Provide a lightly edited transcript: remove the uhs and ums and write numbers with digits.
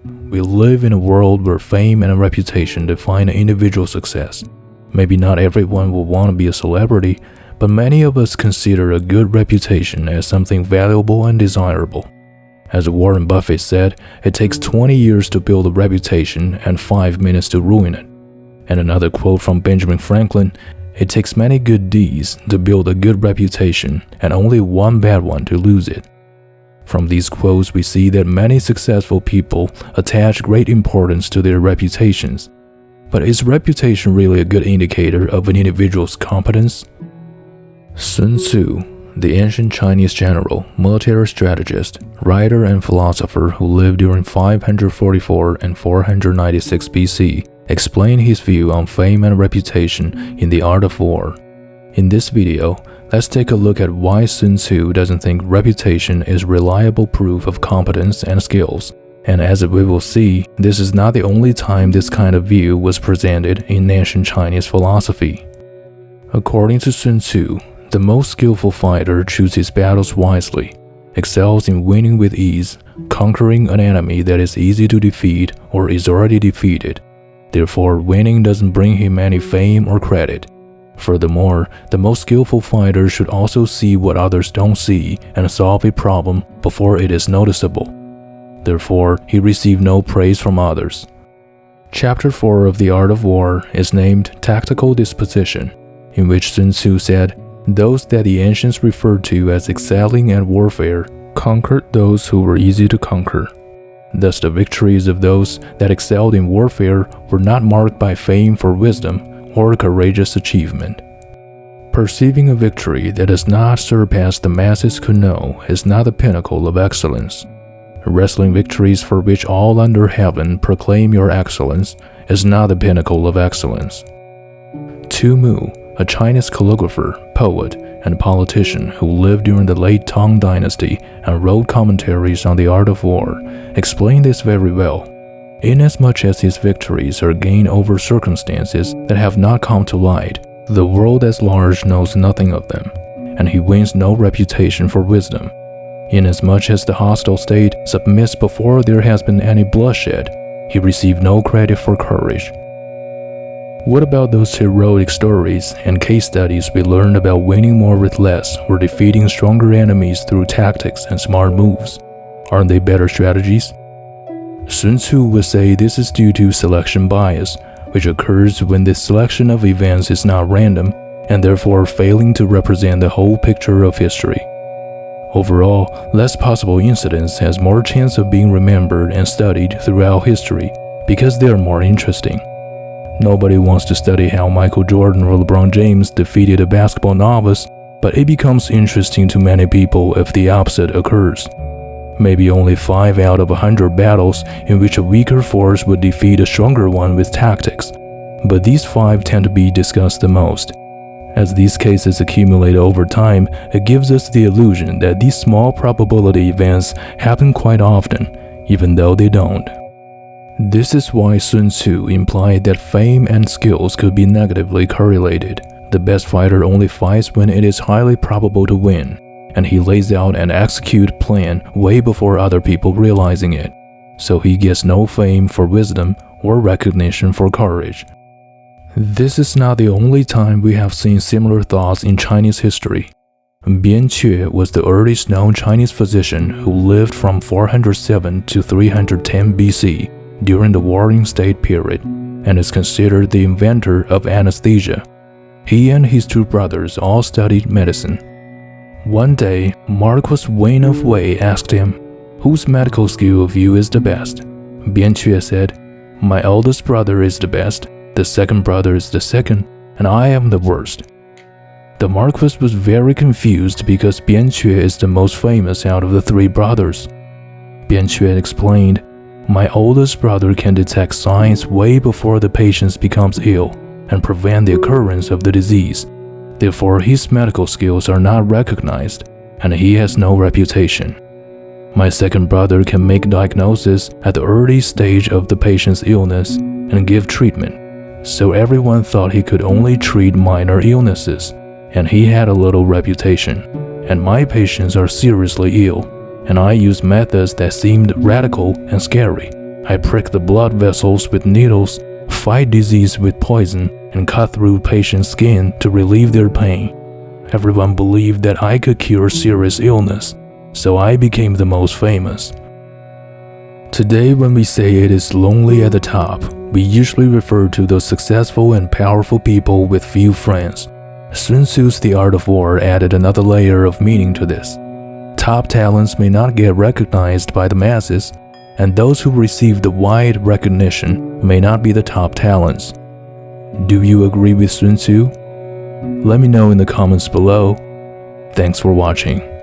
We live in a world where fame and reputation define individual success. Maybe not everyone will want to be a celebrity, but many of us consider a good reputation as something valuable and desirable. As Warren Buffett said, it takes 20 years to build a reputation and 5 minutes to ruin it. And another quote from Benjamin Franklin, it takes many good deeds to build a good reputation and only one bad one to lose it. From these quotes, we see that many successful people attach great importance to their reputations. But is reputation really a good indicator of an individual's competence? Sun Tzu, the ancient Chinese general, military strategist, writer and philosopher who lived during 544 and 496 BC, explained his view on fame and reputation in The Art of War. In this video, let's take a look at why Sun Tzu doesn't think reputation is reliable proof of competence and skills. And as we will see, this is not the only time this kind of view was presented in ancient Chinese philosophy. According to Sun Tzu, the most skillful fighter chooses his battles wisely, excels in winning with ease, conquering an enemy that is easy to defeat or is already defeated. Therefore, winning doesn't bring him any fame or credit. Furthermore, the most skillful fighter should also see what others don't see and solve a problem before it is noticeable. Therefore, he received no praise from others. Chapter 4 of The Art of War is named Tactical Disposition, in which Sun Tzu said, "Those that the ancients referred to as excelling at warfare conquered those who were easy to conquer." Thus, the victories of those that excelled in warfare were not marked by fame for wisdom or courageous achievement. Perceiving a victory that does not surpass the masses could know is not the pinnacle of excellence. Wrestling victories for which all under heaven proclaim your excellence is not the pinnacle of excellence. Tu Mu, a Chinese calligrapher, poet, and politician who lived during the late Tang Dynasty and wrote commentaries on The Art of War, explained this very well. Inasmuch as his victories are gained over circumstances that have not come to light, the world at large knows nothing of them, and he wins no reputation for wisdom. Inasmuch as the hostile state submits before there has been any bloodshed, he received no credit for courage. What about those heroic stories and case studies we learned about winning more with less or defeating stronger enemies through tactics and smart moves? Aren't they better strategies? Sun Tzu would say this is due to selection bias, which occurs when the selection of events is not random and therefore failing to represent the whole picture of history. Overall, less possible incidents has more chance of being remembered and studied throughout history because they are more interesting. Nobody wants to study how Michael Jordan or LeBron James defeated a basketball novice, but it becomes interesting to many people if the opposite occurs. Maybe only 5 out of 100 battles in which a weaker force would defeat a stronger one with tactics, but these 5 tend to be discussed the most. As these cases accumulate over time, it gives us the illusion that these small probability events happen quite often, even though they don't. This is why Sun Tzu implied that fame and skills could be negatively correlated. The best fighter only fights when it is highly probable to win, and he lays out an execute plan way before other people realizing it, so he gets no fame for wisdom or recognition for courage. This is not the only time we have seen similar thoughts in Chinese history. Bian Que was the earliest known Chinese physician who lived from 407 to 310 BC during the Warring State period, and is considered the inventor of anesthesia. He and his 2 brothers all studied medicine. One day, Marquis Wayne of Wei asked him, "Whose medical skill of you is the best?" Bian Que said, "My eldest brother is the best, the second brother is the second, and I am the worst." The Marquis was very confused because Bian Que is the most famous out of the 3 brothers. Bian Que explained, "My oldest brother can detect signs way before the patient becomes ill and prevent the occurrence of the disease. Therefore, his medical skills are not recognized, and he has no reputation. My second brother can make diagnosis at the early stage of the patient's illness and give treatment, so everyone thought he could only treat minor illnesses, and he had a little reputation. And my patients are seriously ill, and I use methods that seemed radical and scary, I prick the blood vessels with needles, fight disease with poison, and cut through patients' skin to relieve their pain. Everyone believed that I could cure serious illness, so I became the most famous. Today, when we say it is lonely at the top, we usually refer to those successful and powerful people with few friends. Sun Tzu's The Art of War added another layer of meaning to this. Top talents may not get recognized by the masses, and those who receive the wide recognition may not be the top talents. Do you agree with Sun Tzu? Let me know in the comments below. Thanks for watching.